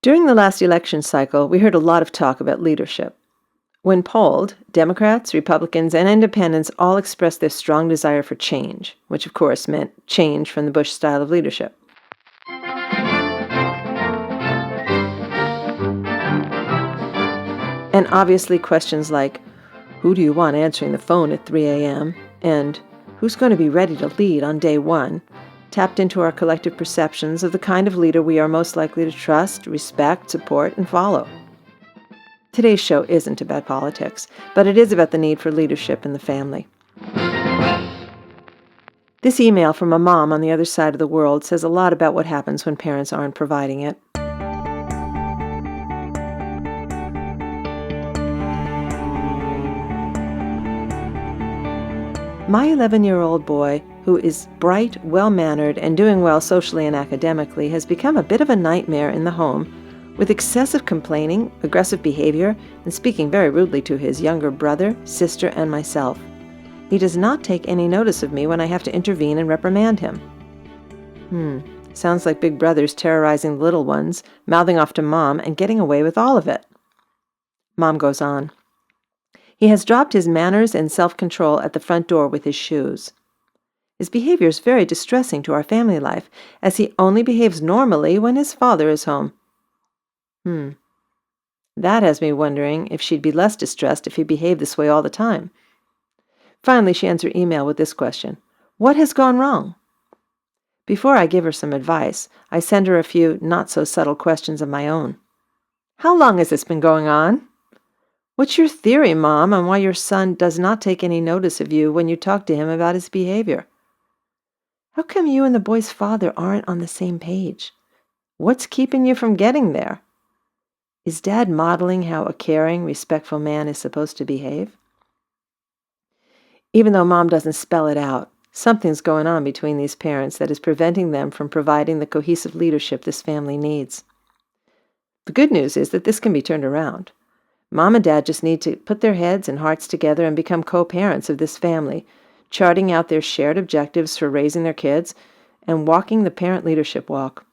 During the last election cycle, we heard a lot of talk about leadership. When polled, Democrats, Republicans, and Independents all expressed their strong desire for change, which of course meant change from the Bush style of leadership. And obviously questions like, who do you want answering the phone at 3 a.m.? And who's going to be ready to lead on day one? Tapped into our collective perceptions of the kind of leader we are most likely to trust, respect, support, and follow. Today's show isn't about politics, but it is about the need for leadership in the family. This email from a mom on the other side of the world says a lot about what happens when parents aren't providing it. My 11-year-old boy, who is bright, well-mannered, and doing well socially and academically, has become a bit of a nightmare in the home, with excessive complaining, aggressive behavior, and speaking very rudely to his younger brother, sister, and myself. He does not take any notice of me when I have to intervene and reprimand him. Sounds like Big Brother's terrorizing the little ones, mouthing off to Mom, and getting away with all of it. Mom goes on. He has dropped his manners and self-control at the front door with his shoes. His behavior is very distressing to our family life, as he only behaves normally when his father is home. That has me wondering if she'd be less distressed if he behaved this way all the time. Finally, she ends her email with this question. What has gone wrong? Before I give her some advice, I send her a few not-so-subtle questions of my own. How long has this been going on? What's your theory, Mom, on why your son does not take any notice of you when you talk to him about his behavior? How come you and the boy's father aren't on the same page? What's keeping you from getting there? Is Dad modeling how a caring, respectful man is supposed to behave? Even though Mom doesn't spell it out, something's going on between these parents that is preventing them from providing the cohesive leadership this family needs. The good news is that this can be turned around. Mom and Dad just need to put their heads and hearts together and become co-parents of this family, charting out their shared objectives for raising their kids and walking the parent leadership walk.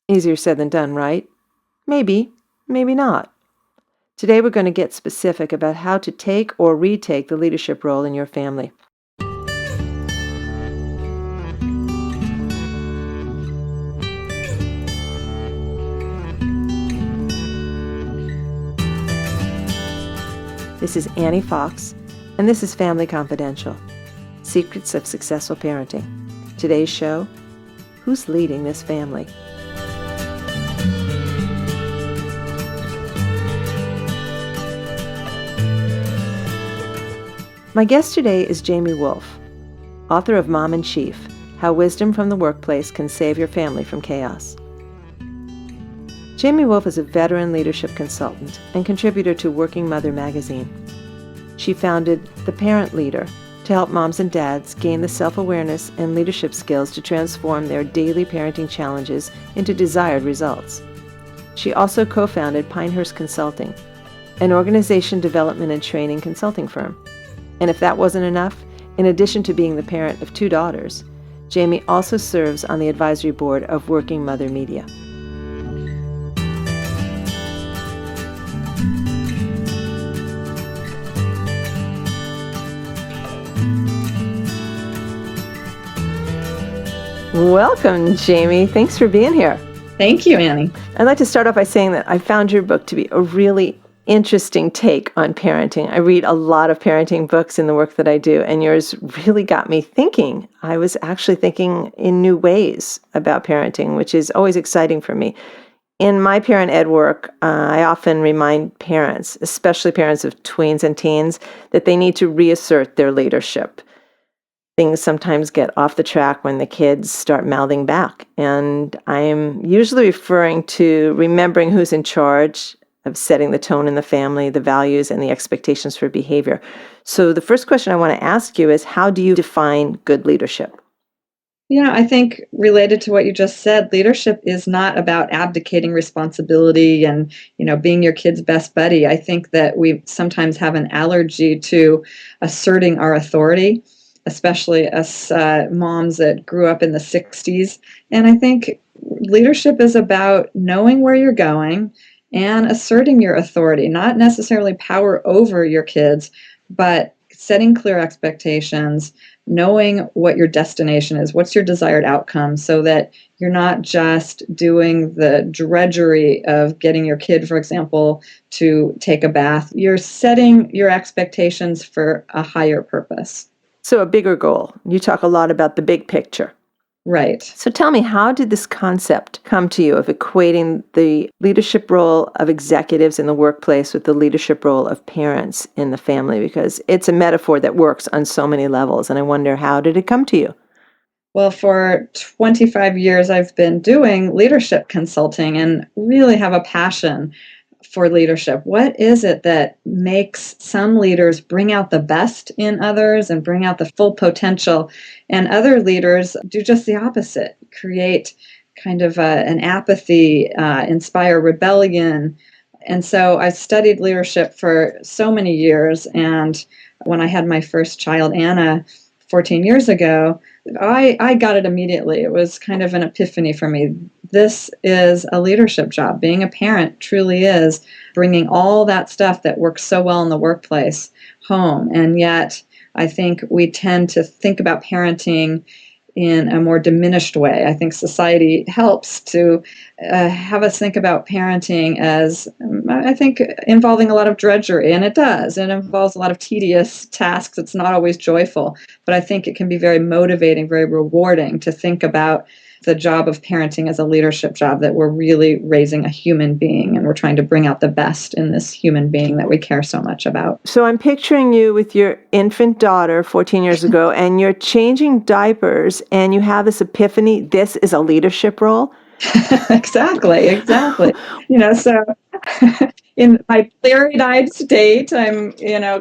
Easier said than done, right? Maybe, maybe not. Today we're going to get specific about how to take or retake the leadership role in your family. This is Annie Fox, and this is Family Confidential, Secrets of Successful Parenting. Today's show, Who's Leading This Family? My guest today is Jamie Woolf, author of Mom in Chief, How Wisdom from the Workplace Can Save Your Family from Chaos. Jamie Woolf is a veteran leadership consultant and contributor to Working Mother magazine. She founded The Parent Leader to help moms and dads gain the self-awareness and leadership skills to transform their daily parenting challenges into desired results. She also co-founded Pinehurst Consulting, an organization development and training consulting firm. And if that wasn't enough, in addition to being the parent of 2 daughters, Jamie also serves on the advisory board of Working Mother Media. Welcome, Jamie. Thanks for being here. Thank you, Annie. I'd like to start off by saying that I found your book to be a really interesting take on parenting. I read a lot of parenting books in the work that I do, and yours really got me thinking. I was actually thinking in new ways about parenting, which is always exciting for me. In my parent ed work, I often remind parents, especially parents of tweens and teens, that they need to reassert their leadership. Things sometimes get off the track when the kids start mouthing back. And I'm usually referring to remembering who's in charge of setting the tone in the family, the values, and the expectations for behavior. So the first question I want to ask you is, how do you define good leadership? Yeah, I think related to what you just said, leadership is not about abdicating responsibility and, being your kid's best buddy. I think that we sometimes have an allergy to asserting our authority, especially us moms that grew up in the 60s. And I think Leadership is about knowing where you're going and asserting your authority, not necessarily power over your kids, but setting clear expectations, knowing what your destination is, what's your desired outcome, so that you're not just doing the drudgery of getting your kid, for example, to take a bath. You're setting your expectations for a higher purpose. So a bigger goal. You talk a lot about the big picture. Right. So tell me, how did this concept come to you of equating the leadership role of executives in the workplace with the leadership role of parents in the family? Because it's a metaphor that works on so many levels. And I wonder, how did it come to you? Well, for 25 years, I've been doing leadership consulting and really have a passion for leadership. What is it that makes some leaders bring out the best in others and bring out the full potential, and other leaders do just the opposite, create kind of an apathy, inspire rebellion? And so I studied leadership for so many years, and when I had my first child, Anna, 14 years ago, I got it immediately. It was kind of an epiphany for me. This is a leadership job. Being a parent truly is bringing all that stuff that works so well in the workplace home. And yet, I think we tend to think about parenting in a more diminished way. I think society helps to have us think about parenting as, I think, involving a lot of drudgery, and it does. It involves a lot of tedious tasks. It's not always joyful, but I think it can be very motivating, very rewarding to think about the job of parenting as a leadership job, that we're really raising a human being and we're trying to bring out the best in this human being that we care so much about. So I'm picturing you with your infant daughter 14 years ago, and you're changing diapers, and you have this epiphany, this is a leadership role. Exactly. So in my clear-eyed state, I'm,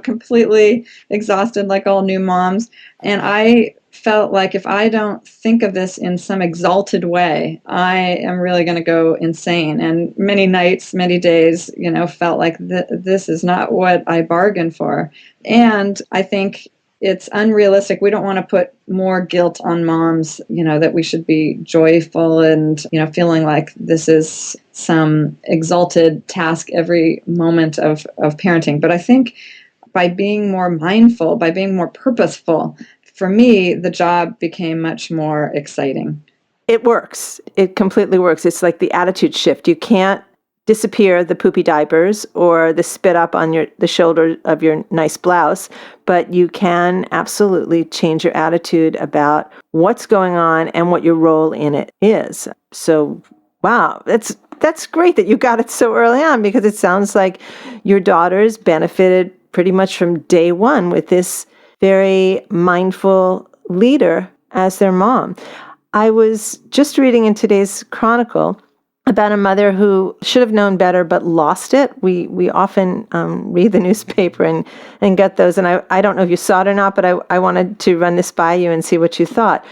completely exhausted like all new moms. And I felt like if I don't think of this in some exalted way, I am really going to go insane. And many nights, many days, felt like this is not what I bargained for. And I think it's unrealistic. We don't want to put more guilt on moms, that we should be joyful and, feeling like this is some exalted task every moment of parenting. But I think by being more mindful, by being more purposeful, for me, the job became much more exciting. It works. It completely works. It's like the attitude shift. You can't disappear the poopy diapers or the spit up on the shoulder of your nice blouse, but you can absolutely change your attitude about what's going on and what your role in it is. So, wow, that's great that you got it so early on, because it sounds like your daughters benefited pretty much from day one with this very mindful leader as their mom. I was just reading in today's Chronicle about a mother who should have known better but lost it. We often read the newspaper and get those, and I don't know if you saw it or not, but I wanted to run this by you and see what you thought.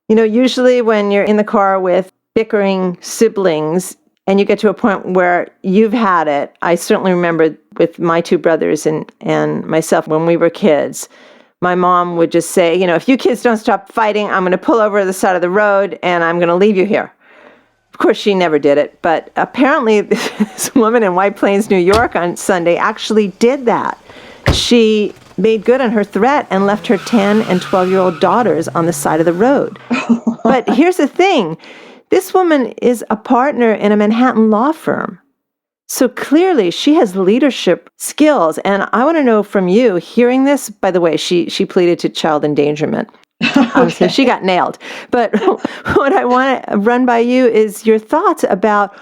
Usually when you're in the car with bickering siblings and you get to a point where you've had it, I certainly remember with my two brothers and myself when we were kids, my mom would just say, if you kids don't stop fighting, I'm going to pull over to the side of the road and I'm going to leave you here. Of course, she never did it, but apparently this woman in White Plains, New York on Sunday actually did that. She made good on her threat and left her 10 and 12-year-old daughters on the side of the road. But here's the thing. This woman is a partner in a Manhattan law firm. So clearly she has leadership skills. And I want to know from you, hearing this, by the way, she pleaded to child endangerment. Okay. So she got nailed. But what I want to run by you is your thoughts about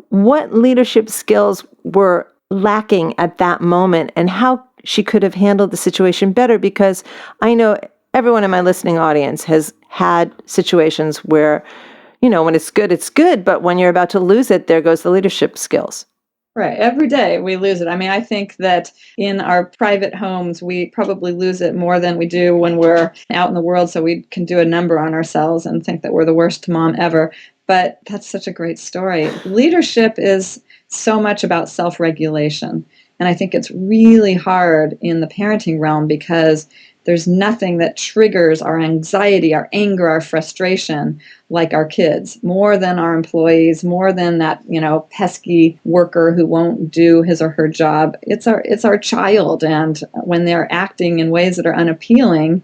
what leadership skills were lacking at that moment and how she could have handled the situation better, because I know everyone in my listening audience has had situations where, when it's good, but when you're about to lose it, there goes the leadership skills. Right. Every day we lose it. I mean, I think that in our private homes, we probably lose it more than we do when we're out in the world. So we can do a number on ourselves and think that we're the worst mom ever. But that's such a great story. Leadership is so much about self-regulation. And I think it's really hard in the parenting realm because there's nothing that triggers our anxiety, our anger, our frustration like our kids, more than our employees, more than that, pesky worker who won't do his or her job. It's our child. And when they're acting in ways that are unappealing,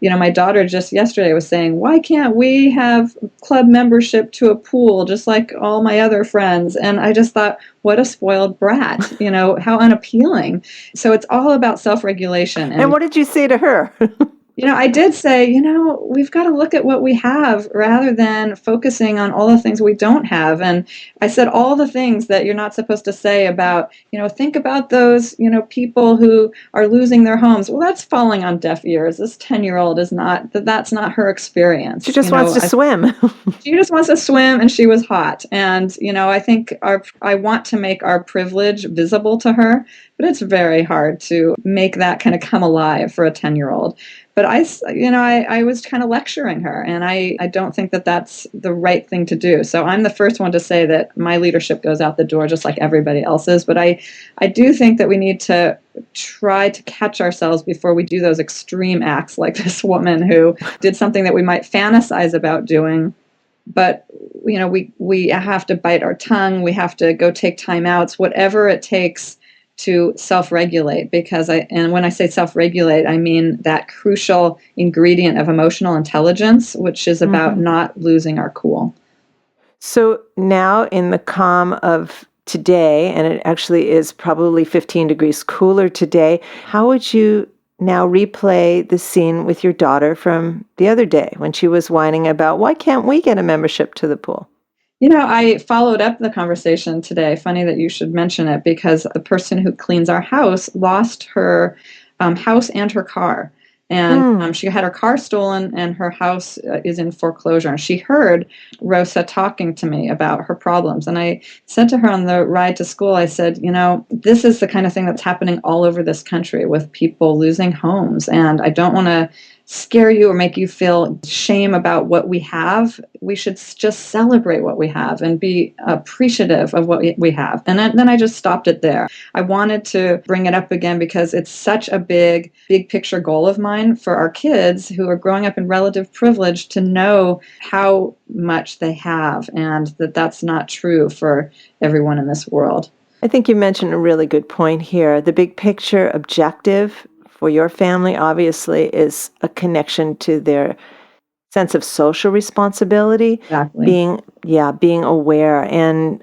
my daughter just yesterday was saying, why can't we have club membership to a pool just like all my other friends? And I just thought, what a spoiled brat, how unappealing. So it's all about self-regulation. And what did you say to her? I did say, we've got to look at what we have rather than focusing on all the things we don't have. And I said all the things that you're not supposed to say about, think about those, people who are losing their homes. Well, that's falling on deaf ears. This 10-year-old that's not her experience. She just wants to swim. She just wants to swim, and she was hot. And, I think I want to make our privilege visible to her, but it's very hard to make that kind of come alive for a 10-year-old. But I was kind of lecturing her, and I don't think that that's the right thing to do. So I'm the first one to say that my leadership goes out the door just like everybody else's. But I do think that we need to try to catch ourselves before we do those extreme acts like this woman who did something that we might fantasize about doing. But, we have to bite our tongue. We have to go take timeouts, whatever it takes to self-regulate, and when I say self-regulate, I mean that crucial ingredient of emotional intelligence, which is about not losing our cool. So now in the calm of today, and it actually is probably 15 degrees cooler today, how would you now replay the scene with your daughter from the other day when she was whining about, why can't we get a membership to the pool? I followed up the conversation today. Funny that you should mention it, because the person who cleans our house lost her house and her car. And she had her car stolen, and her house is in foreclosure. And she heard Rosa talking to me about her problems. And I said to her on the ride to school, I said, this is the kind of thing that's happening all over this country with people losing homes. And I don't want to scare you or make you feel shame about what we have. We should just celebrate what we have and be appreciative of what we have. And then I just stopped it there. I wanted to bring it up again because it's such a big picture goal of mine for our kids who are growing up in relative privilege to know how much they have, and that that's not true for everyone in this world. I think you mentioned a really good point here. The big picture objective for your family, obviously, is a connection to their sense of social responsibility, Exactly. being aware. And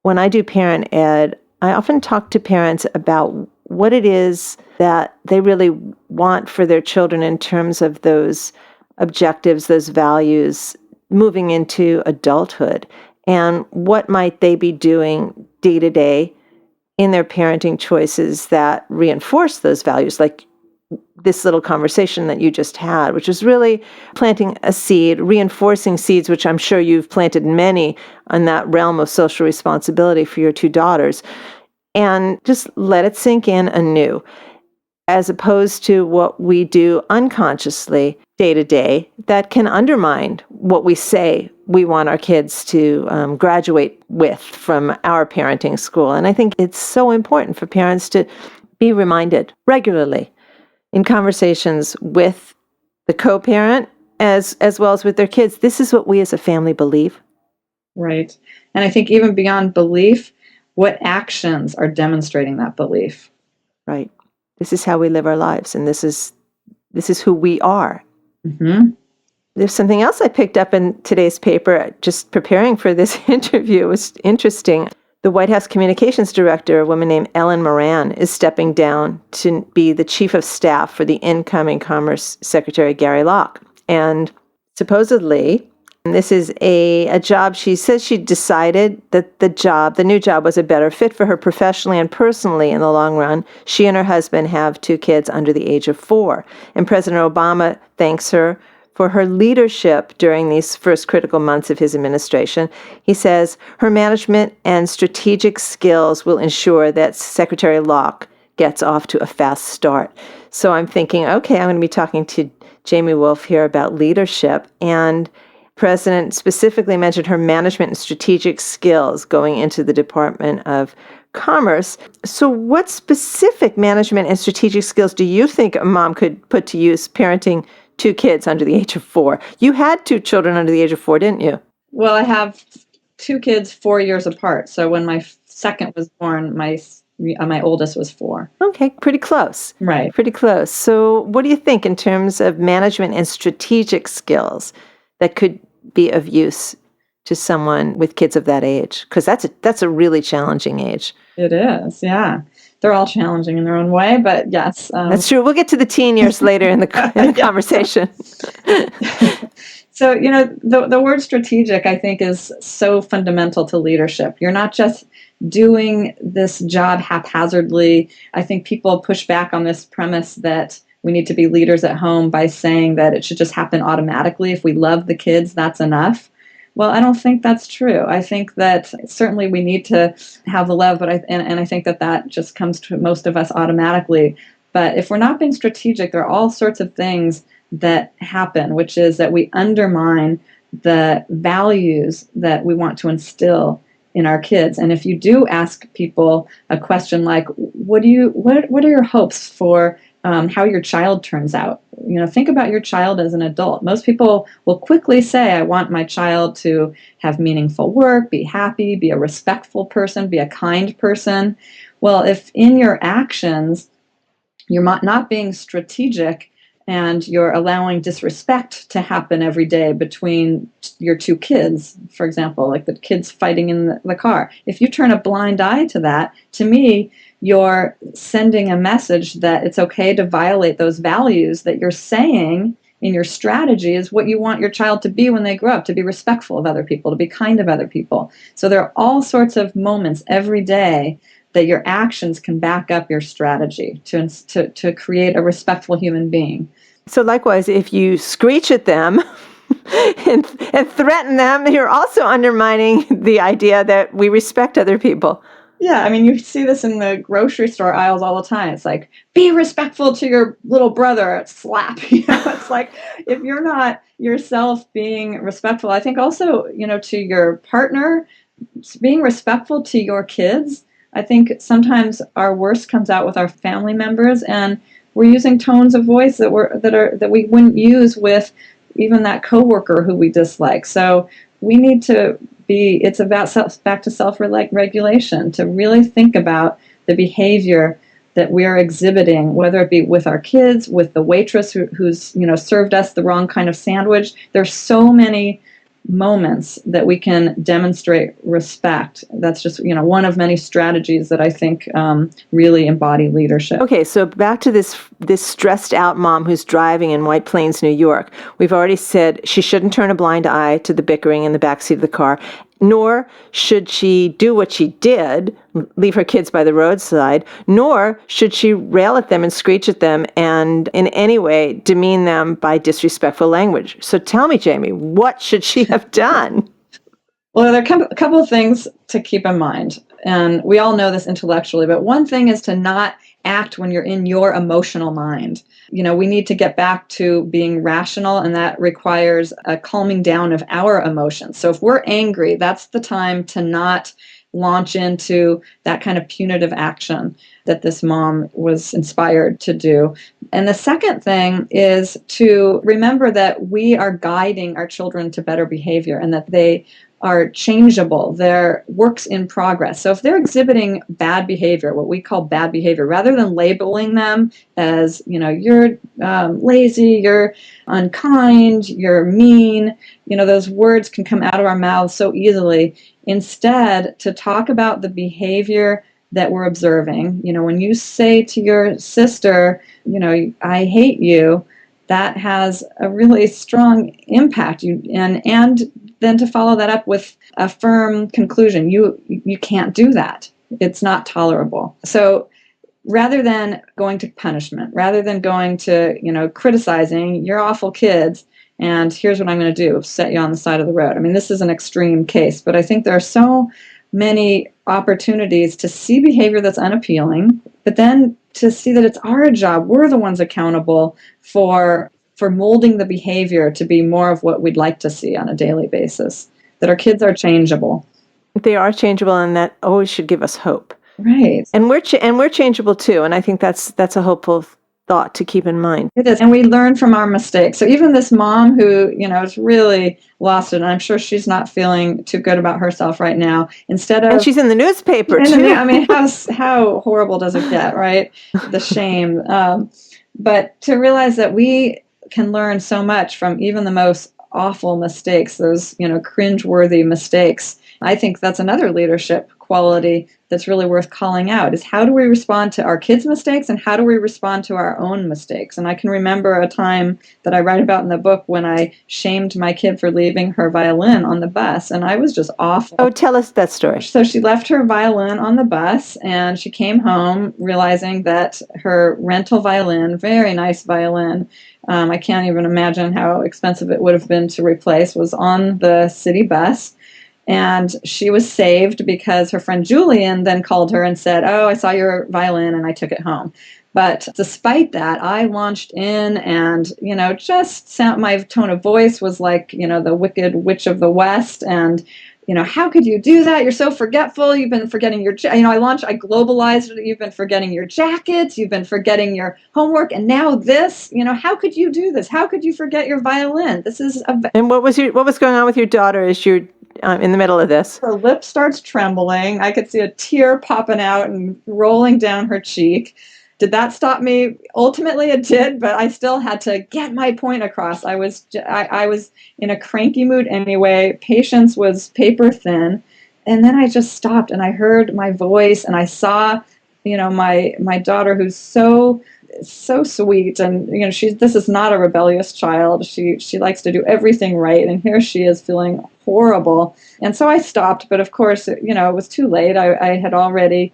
when I do parent ed, I often talk to parents about what it is that they really want for their children in terms of those objectives, those values, moving into adulthood. And what might they be doing day to day in their parenting choices that reinforce those values, like this little conversation that you just had, which is really planting a seed, reinforcing seeds, which I'm sure you've planted many on that realm of social responsibility for your two daughters, and just let it sink in anew, as opposed to what we do unconsciously day to day that can undermine what we say we want our kids to graduate with from our parenting school. And I think it's so important for parents to be reminded regularly in conversations with the co-parent as well as with their kids. This is what we as a family believe. Right. And I think even beyond belief, what actions are demonstrating that belief? Right. This is how we live our lives, and this is who we are. Mm-hmm. There's something else I picked up in today's paper, just preparing for this interview. It was interesting. The White House Communications Director, a woman named Ellen Moran, is stepping down to be the Chief of Staff for the incoming Commerce Secretary, Gary Locke. And supposedly, and this is a job, she says she decided that the new job was a better fit for her professionally and personally in the long run. She and her husband have 2 kids under the age of 4. And President Obama thanks her for her leadership during these first critical months of his administration. He says her management and strategic skills will ensure that Secretary Locke gets off to a fast start. So I'm thinking, okay, I'm going to be talking to Jamie Woolf here about leadership. And president specifically mentioned her management and strategic skills going into the Department of Commerce. So what specific management and strategic skills do you think a mom could put to use parenting two kids under the age of 4? You had two children under the age of 4, didn't you? Well, I have two kids 4 years apart. So when my second was born, my oldest was 4. Okay, pretty close. Right. Pretty close. So what do you think in terms of management and strategic skills that could be of use to someone with kids of that age? Because that's a really challenging age. It is, yeah. They're all challenging in their own way, but yes. That's true. We'll get to the teen years later in the conversation. So, the word strategic, I think, is so fundamental to leadership. You're not just doing this job haphazardly. I think people push back on this premise that we need to be leaders at home by saying that it should just happen automatically. If we love the kids, that's enough. Well, I don't think that's true. I think that certainly we need to have the love, but I think that just comes to most of us automatically. But if we're not being strategic, there are all sorts of things that happen, which is that we undermine the values that we want to instill in our kids. And if you do ask people a question like, what are your hopes for how your child turns out? Think about your child as an adult. Most people will quickly say, I want my child to have meaningful work, be happy, be a respectful person, be a kind person. Well, if in your actions you're not being strategic and you're allowing disrespect to happen every day between your two kids, for example, like the kids fighting in the car, if you turn a blind eye to that, to me, you're sending a message that it's okay to violate those values that you're saying in your strategy is what you want your child to be when they grow up, to be respectful of other people, to be kind of other people. So there are all sorts of moments every day that your actions can back up your strategy to create a respectful human being. So likewise, if you screech at them and threaten them, you're also undermining the idea that we respect other people. Yeah, I mean, you see this in the grocery store aisles all the time. It's like, be respectful to your little brother, slap. It's like, if you're not yourself being respectful, I think also, to your partner, being respectful to your kids. I think sometimes our worst comes out with our family members, and we're using tones of voice that we wouldn't use with even that coworker who we dislike. So we need to it's about back to self-regulation, to really think about the behavior that we are exhibiting, whether it be with our kids, with the waitress who's served us the wrong kind of sandwich. There's so many moments that we can demonstrate respect. That's just one of many strategies that I think really embody leadership. Okay, so back to this stressed out mom who's driving in White Plains, New York. We've already said she shouldn't turn a blind eye to the bickering in the backseat of the car, nor should she do what she did, leave her kids by the roadside, nor should she rail at them and screech at them and in any way demean them by disrespectful language. So tell me, Jamie, what should she have done? Well, there are a couple of things to keep in mind. And we all know this intellectually, but one thing is to not act when you're in your emotional mind. We need to get back to being rational, and that requires a calming down of our emotions. So if we're angry, that's the time to not launch into that kind of punitive action that this mom was inspired to do. And the second thing is to remember that we are guiding our children to better behavior and that they are changeable. They're works in progress. So if they're exhibiting bad behavior, what we call bad behavior, rather than labeling them as, you're lazy, you're unkind, you're mean, those words can come out of our mouths so easily. Instead, to talk about the behavior that we're observing. When you say to your sister, I hate you, that has a really strong impact. And then to follow that up with a firm conclusion. You can't do that. It's not tolerable. So rather than going to punishment, rather than going to, criticizing, you're awful kids, and here's what I'm going to do, set you on the side of the road. I mean, this is an extreme case, but I think there are so many opportunities to see behavior that's unappealing, but then to see that it's our job. We're the ones accountable for for molding the behavior to be more of what we'd like to see on a daily basis, that our kids are changeable. They are changeable, and that always should give us hope. Right. And we're changeable too, and I think that's a hopeful thought to keep in mind. It is, and we learn from our mistakes. So even this mom who, is really lost it, and I'm sure she's not feeling too good about herself right now. Instead of, and she's in the newspaper too. I mean, how horrible does it get, right? The shame. But to realize that we can learn so much from even the most awful mistakes, those, cringeworthy mistakes. I think that's another leadership quality that's really worth calling out, is how do we respond to our kids' mistakes and how do we respond to our own mistakes? And I can remember a time that I write about in the book when I shamed my kid for leaving her violin on the bus, and I was just awful. Oh, tell us that story. So she left her violin on the bus, and she came home realizing that her rental violin, very nice violin, I can't even imagine how expensive it would have been to replace, was on the city bus. And she was saved because her friend Julian then called her and said, "Oh, I saw your violin and I took it home." But despite that, I launched in and, my tone of voice was like, the wicked witch of the West. And, how could you do that? You're so forgetful. You've been forgetting your, I globalized it. You've been forgetting your jackets. You've been forgetting your homework. And now this, how could you do this? How could you forget your violin? This is And what was going on with your daughter as you're in the middle of this? Her lip starts trembling. I could see a tear popping out and rolling down her cheek. Did that stop me? Ultimately, it did, but I still had to get my point across. I was in a cranky mood anyway. Patience was paper thin. And then I just stopped and I heard my voice and I saw, my daughter, who's so sweet, and this is not a rebellious child. She likes to do everything right, and here she is feeling horrible. And so I stopped, but of course, it was too late. I had already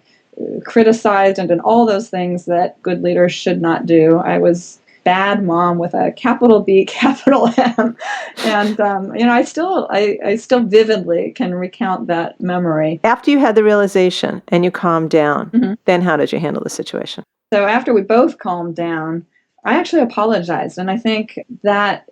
criticized and done all those things that good leaders should not do. I was bad mom with a capital B, capital M, and I still vividly can recount that memory. After you had the realization and you calmed down, Mm-hmm. Then how did you handle the situation? So after we both calmed down, I actually apologized, and I think that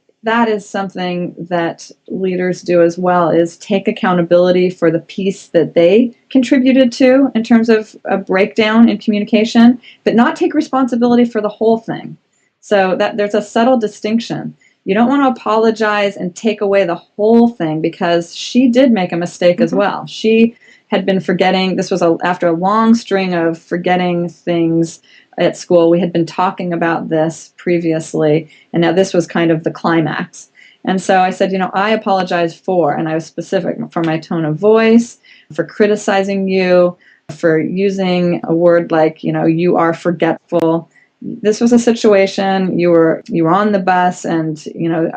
is something that leaders do as well, is take accountability for the piece that they contributed to in terms of a breakdown in communication, but not take responsibility for the whole thing. So that there's a subtle distinction. You don't want to apologize and take away the whole thing, because she did make a mistake as well. She had been forgetting. This was after a long string of forgetting things at school. We had been talking about this previously, and now this was kind of the climax. And so I said, I apologize for, and I was specific, for my tone of voice, for criticizing you, for using a word like, you are forgetful. This was a situation, you were on the bus, and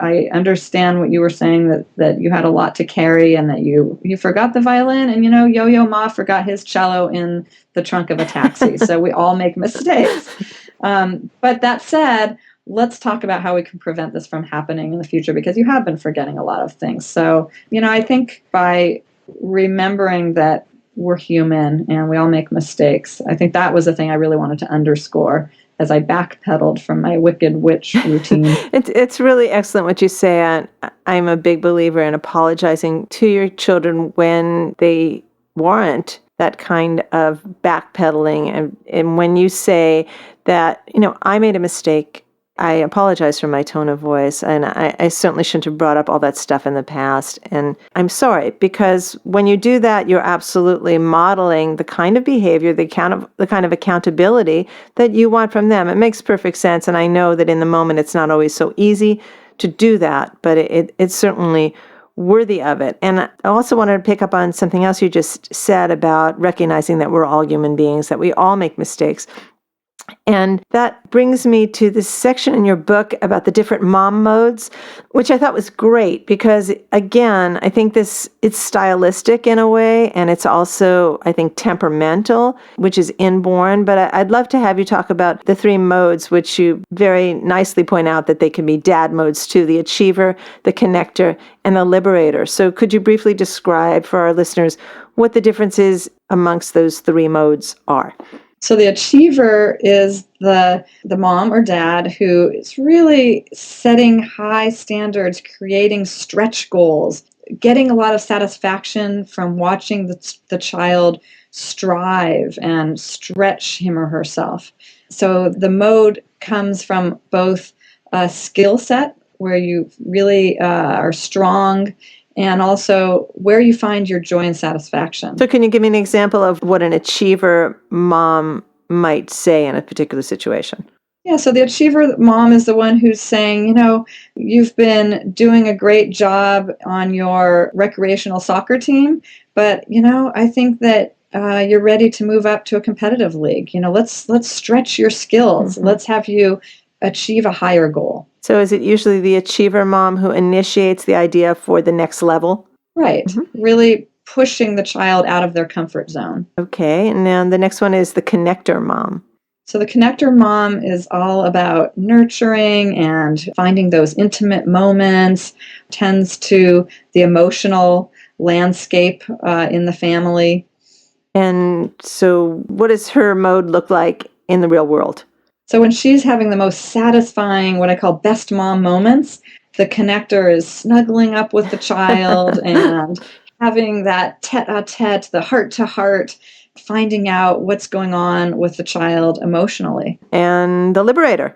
I understand what you were saying, that you had a lot to carry, and that you forgot the violin, and Yo-Yo Ma forgot his cello in the trunk of a taxi. So we all make mistakes. But that said, let's talk about how we can prevent this from happening in the future, because you have been forgetting a lot of things. So I think by remembering that we're human and we all make mistakes, I think that was the thing I really wanted to underscore as I backpedaled from my wicked witch routine. It's really excellent what you say. I'm a big believer in apologizing to your children when they warrant that kind of backpedaling. And when you say that, I made a mistake, I apologize for my tone of voice, and I certainly shouldn't have brought up all that stuff in the past, and I'm sorry, because when you do that, you're absolutely modeling the kind of behavior, the kind of accountability that you want from them. It makes perfect sense, and I know that in the moment it's not always so easy to do that, but it's certainly worthy of it. And I also wanted to pick up on something else you just said about recognizing that we're all human beings, that we all make mistakes. And that brings me to this section in your book about the different mom modes, which I thought was great because, again, I think it's stylistic in a way, and it's also, I think, temperamental, which is inborn. But I'd love to have you talk about the three modes, which you very nicely point out that they can be dad modes too: the achiever, the connector, and the liberator. So could you briefly describe for our listeners what the differences amongst those three modes are? So the achiever is the mom or dad who is really setting high standards, creating stretch goals, getting a lot of satisfaction from watching the child strive and stretch him or herself. So the mode comes from both a skill set where you really are strong and also where you find your joy and satisfaction. So can you give me an example of what an achiever mom might say in a particular situation? Yeah, so the achiever mom is the one who's saying, you've been doing a great job on your recreational soccer team, but, I think that you're ready to move up to a competitive league. Let's stretch your skills. Mm-hmm. Let's have you achieve a higher goal. So is it usually the achiever mom who initiates the idea for the next level? Right. Mm-hmm. Really pushing the child out of their comfort zone. Okay. And now the next one is the connector mom. So the connector mom is all about nurturing and finding those intimate moments, tends to the emotional landscape in the family. And so what does her mode look like in the real world? So when she's having the most satisfying, what I call best mom moments, the connector is snuggling up with the child and having that tete-a-tete, the heart-to-heart, finding out what's going on with the child emotionally. And the liberator.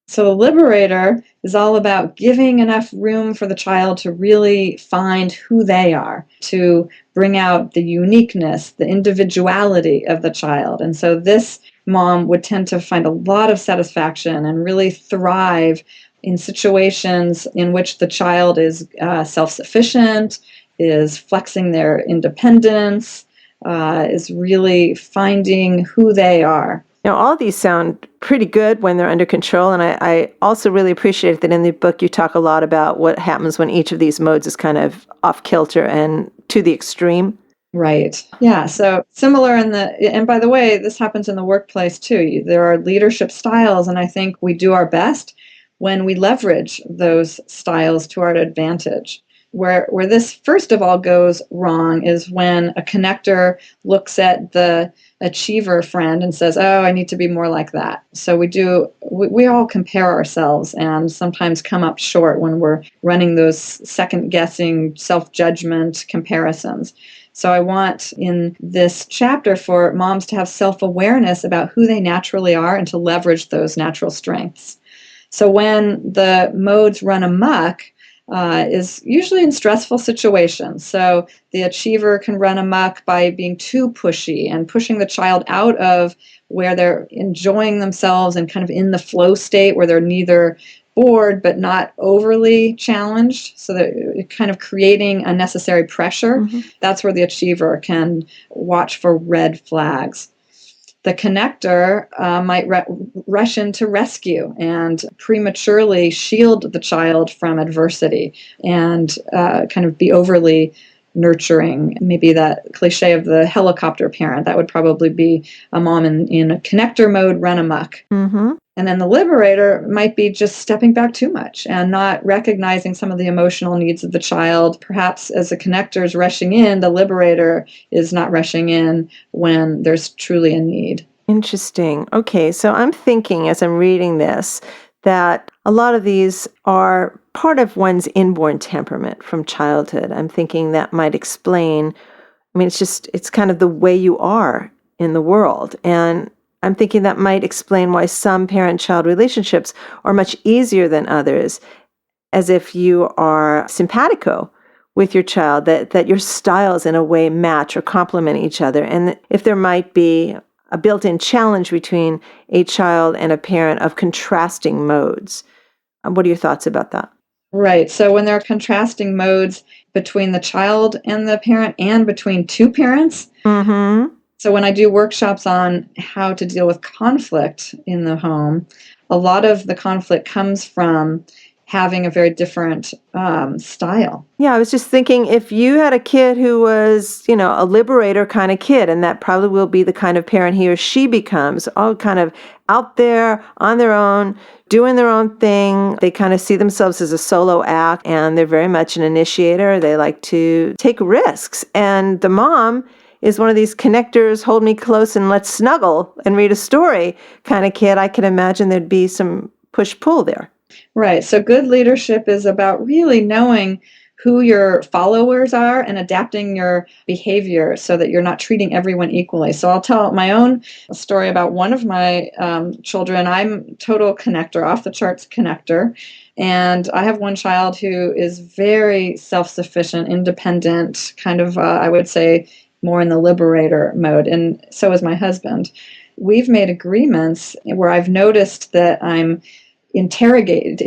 So the liberator is all about giving enough room for the child to really find who they are, to bring out the uniqueness, the individuality of the child. And so this mom would tend to find a lot of satisfaction and really thrive in situations in which the child is self-sufficient, is flexing their independence, is really finding who they are. Now, all these sound pretty good when they're under control, and I also really appreciate that in the book you talk a lot about what happens when each of these modes is kind of off kilter and to the extreme. Right. Yeah. So similar and by the way, this happens in the workplace too. There are leadership styles, and I think we do our best when we leverage those styles to our advantage. Where this first of all goes wrong is when a connector looks at the achiever friend and says, "Oh, I need to be more like that." So we all compare ourselves and sometimes come up short when we're running those second-guessing, self-judgment comparisons. So I want in this chapter for moms to have self-awareness about who they naturally are and to leverage those natural strengths. So when the modes run amok, is usually in stressful situations. So the achiever can run amok by being too pushy and pushing the child out of where they're enjoying themselves and kind of in the flow state where they're neither bored but not overly challenged. So that kind of creating unnecessary pressure. Mm-hmm. That's where the achiever can watch for red flags. The connector might rush in to rescue and prematurely shield the child from adversity and kind of be overly nurturing. Maybe that cliche of the helicopter parent, that would probably be a mom in a connector mode, run amok. Mm-hmm. And then the liberator might be just stepping back too much and not recognizing some of the emotional needs of the child. Perhaps as the connector is rushing in, the liberator is not rushing in when there's truly a need. Interesting. Okay, so I'm thinking as I'm reading this that a lot of these are part of one's inborn temperament from childhood. I'm thinking that might explain, it's kind of the way you are in the world. And I'm thinking that might explain why some parent-child relationships are much easier than others, as if you are simpatico with your child, that your styles in a way match or complement each other. And if there might be a built-in challenge between a child and a parent of contrasting modes. What are your thoughts about that? Right. So when there are contrasting modes between the child and the parent and between two parents, mm-hmm. So when I do workshops on how to deal with conflict in the home, a lot of the conflict comes from having a very different style. Yeah, I was just thinking if you had a kid who was, a liberator kind of kid, and that probably will be the kind of parent he or she becomes, all kind of out there on their own, doing their own thing. They kind of see themselves as a solo act, and they're very much an initiator. They like to take risks. And the mom is one of these connectors, hold me close and let's snuggle and read a story kind of kid, I can imagine there'd be some push-pull there. Right. So good leadership is about really knowing who your followers are and adapting your behavior so that you're not treating everyone equally. So I'll tell my own story about one of my children. I'm total connector, off the charts connector. And I have one child who is very self-sufficient, independent, kind of, I would say, more in the liberator mode. And so is my husband. We've made agreements where I've noticed that I'm interrogating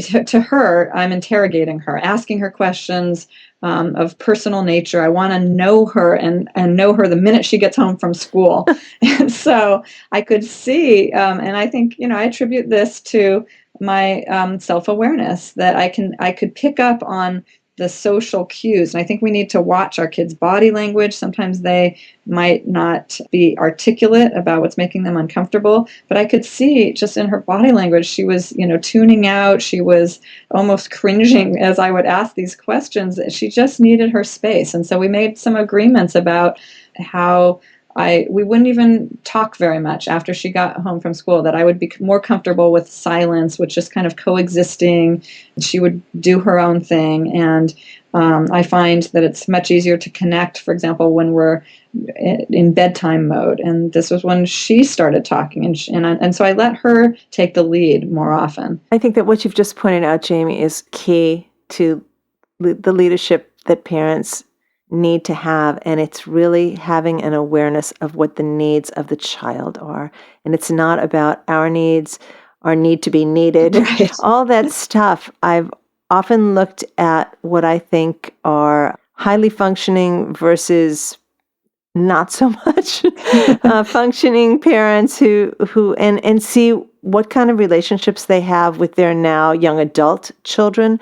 her, asking her questions of personal nature. I want to know her and know her the minute she gets home from school. And so I could see, and I think, I attribute this to my self-awareness, that I could pick up on the social cues. And I think we need to watch our kids' body language. Sometimes they might not be articulate about what's making them uncomfortable, but I could see just in her body language, she was, tuning out. She was almost cringing as I would ask these questions. She just needed her space. And so we made some agreements about how we wouldn't even talk very much after she got home from school, that I would be more comfortable with silence, with just kind of coexisting. She would do her own thing. And I find that it's much easier to connect, for example, when we're in bedtime mode. And this was when she started talking. And so I let her take the lead more often. I think that what you've just pointed out, Jamie, is key to the leadership that parents need to have, and it's really having an awareness of what the needs of the child are. And it's not about our needs, our need to be needed, Right. all that stuff. I've often looked at what I think are highly functioning versus not so much functioning parents who and see what kind of relationships they have with their now young adult children.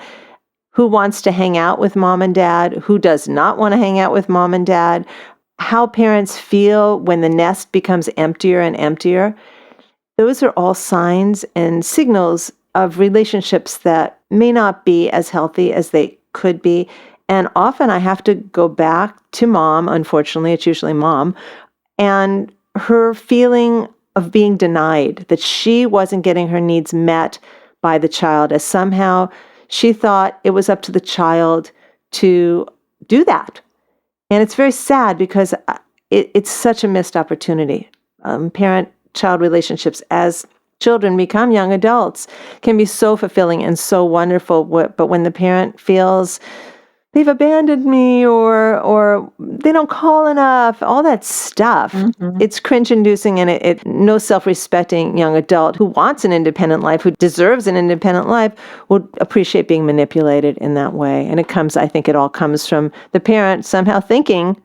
Who wants to hang out with mom and dad? Who does not want to hang out with mom and dad? How parents feel when the nest becomes emptier and emptier. Those are all signs and signals of relationships that may not be as healthy as they could be. And often I have to go back to mom, unfortunately, it's usually mom, and her feeling of being denied, that she wasn't getting her needs met by the child, as somehow she thought it was up to the child to do that. And it's very sad because it's such a missed opportunity. Parent-child relationships as children become young adults can be so fulfilling and so wonderful. But when the parent feels they've abandoned me or they don't call enough, all that stuff, it's cringe-inducing, and it no self-respecting young adult who wants an independent life, who deserves an independent life, will appreciate being manipulated in that way. And I think it all comes from the parent somehow thinking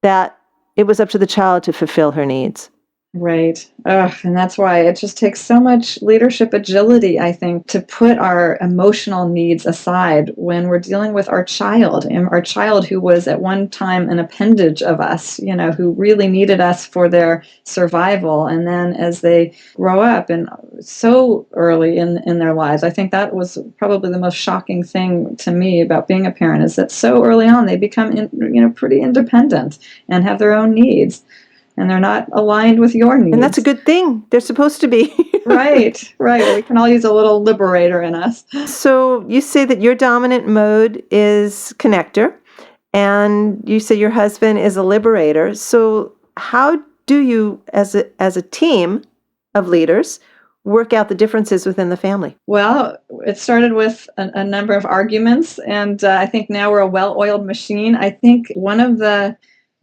that it was up to the child to fulfill her needs. Right. And that's why it just takes so much leadership agility, I think, to put our emotional needs aside when we're dealing with our child, and our child who was at one time an appendage of us, who really needed us for their survival. And then as they grow up, and so early in their lives, I think that was probably the most shocking thing to me about being a parent, is that so early on they become pretty independent and have their own needs. And they're not aligned with your needs. And that's a good thing. They're supposed to be. Right. We can all use a little liberator in us. So you say that your dominant mode is connector, and you say your husband is a liberator. So how do you, as a team of leaders, work out the differences within the family? Well, it started with a number of arguments, and I think now we're a well-oiled machine. I think one of the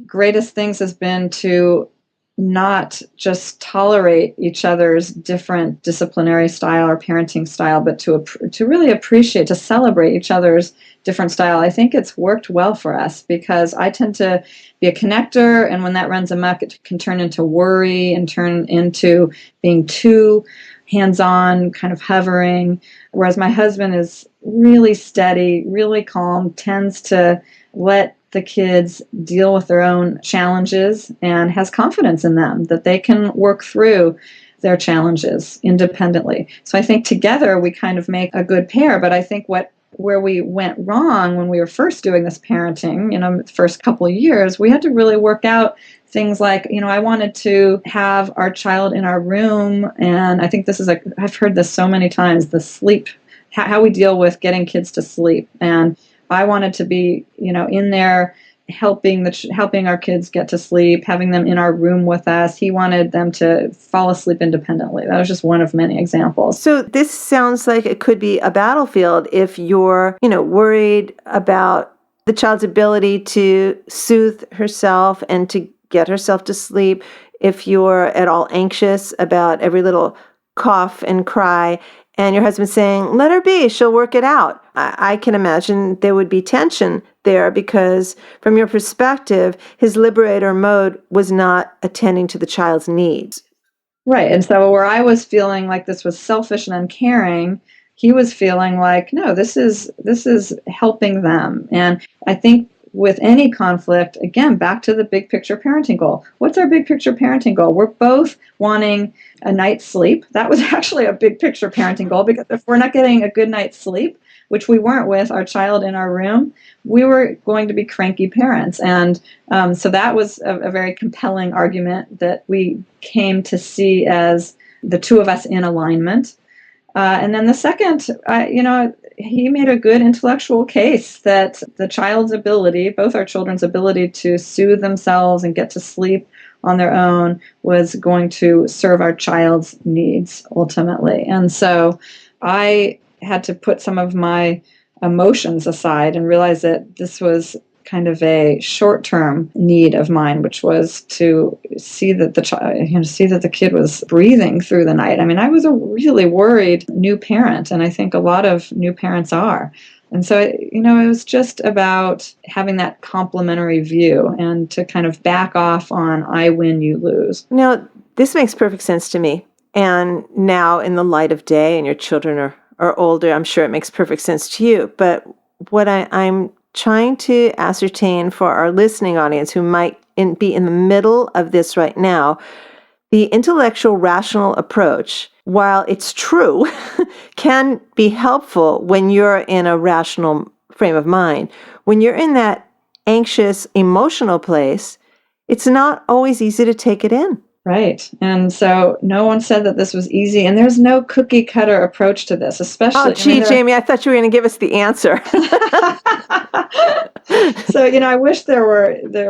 greatest things has been to not just tolerate each other's different disciplinary style or parenting style, but to really appreciate, to celebrate each other's different style. I think it's worked well for us because I tend to be a connector, and when that runs amok, it can turn into worry and turn into being too hands-on, kind of hovering, whereas my husband is really steady, really calm, tends to let the kids deal with their own challenges and has confidence in them that they can work through their challenges independently. So I think together we kind of make a good pair, but I think what where we went wrong when we were first doing this parenting, the first couple of years, we had to really work out things like, I wanted to have our child in our room. And I think this is I've heard this so many times, the sleep, how we deal with getting kids to sleep. And I wanted to be, in there helping our kids get to sleep, having them in our room with us. He wanted them to fall asleep independently. That was just one of many examples. So this sounds like it could be a battlefield if you're, worried about the child's ability to soothe herself and to get herself to sleep. If you're at all anxious about every little cough and cry, and your husband's saying, let her be, she'll work it out. I can imagine there would be tension there because from your perspective, his liberator mode was not attending to the child's needs. Right. And so where I was feeling like this was selfish and uncaring, he was feeling like, no, this is helping them. And I think with any conflict, again, back to the big picture parenting goal. What's our big picture parenting goal? We're both wanting a night's sleep. That was actually a big picture parenting goal, because if we're not getting a good night's sleep, which we weren't with our child in our room, we were going to be cranky parents. And so that was a very compelling argument that we came to see as the two of us in alignment. And then the second, he made a good intellectual case that the child's ability, both our children's ability to soothe themselves and get to sleep on their own, was going to serve our child's needs ultimately. And so I had to put some of my emotions aside and realize that this was kind of a short-term need of mine, which was to see that the kid was breathing through the night. I mean, I was a really worried new parent, and I think a lot of new parents are. And so, it was just about having that complementary view and to kind of back off on I win, you lose. Now, this makes perfect sense to me. And now in the light of day and your children are older, I'm sure it makes perfect sense to you. But what I'm trying to ascertain for our listening audience who might be in the middle of this right now, the intellectual rational approach, while it's true, can be helpful when you're in a rational frame of mind. When you're in that anxious, emotional place, it's not always easy to take it in. Right. And so no one said that this was easy, and there's no cookie cutter approach to this, especially. Oh, gee, Jamie, I thought you were going to give us the answer. So, I wish there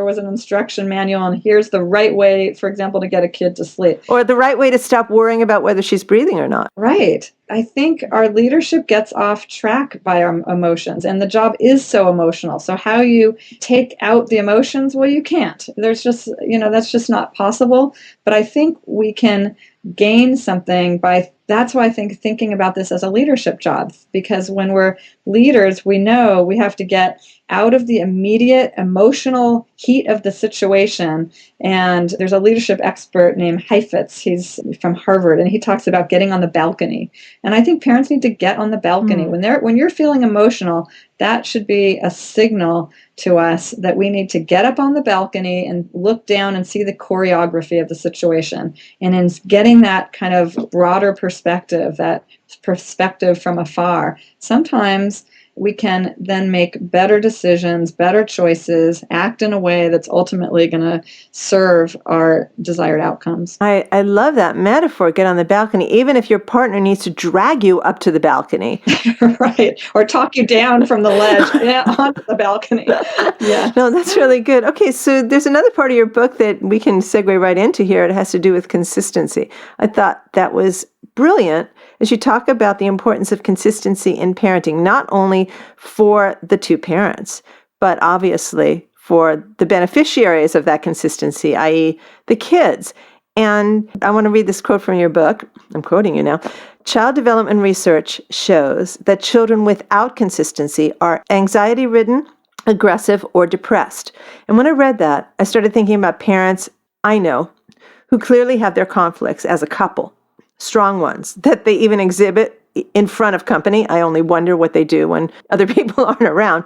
was an instruction manual and here's the right way, for example, to get a kid to sleep. Or the right way to stop worrying about whether she's breathing or not. Right. I think our leadership gets off track by our emotions, and the job is so emotional. So how you take out the emotions, well, you can't. There's just, that's just not possible. But I think we can gain something that's why I think thinking about this as a leadership job, because when we're leaders, we know we have to get out of the immediate emotional heat of the situation. And there's a leadership expert named Heifetz. He's from Harvard, and he talks about getting on the balcony. And I think parents need to get on the balcony. When you're feeling emotional, that should be a signal to us that we need to get up on the balcony and look down and see the choreography of the situation. And in getting that kind of broader perspective, that perspective from afar, sometimes we can then make better decisions, better choices, act in a way that's ultimately going to serve our desired outcomes. I love that metaphor, get on the balcony, even if your partner needs to drag you up to the balcony. Right. Or talk you down from the ledge onto the balcony. Yeah. No, that's really good. Okay, so there's another part of your book that we can segue right into here. It has to do with consistency. I thought that was brilliant as you talk about the importance of consistency in parenting, not only for the two parents, but obviously for the beneficiaries of that consistency, i.e. the kids. And I want to read this quote from your book. I'm quoting you now. Child development research shows that children without consistency are anxiety-ridden, aggressive, or depressed. And when I read that, I started thinking about parents I know who clearly have their conflicts as a couple, strong ones, that they even exhibit in front of company. I only wonder what they do when other people aren't around.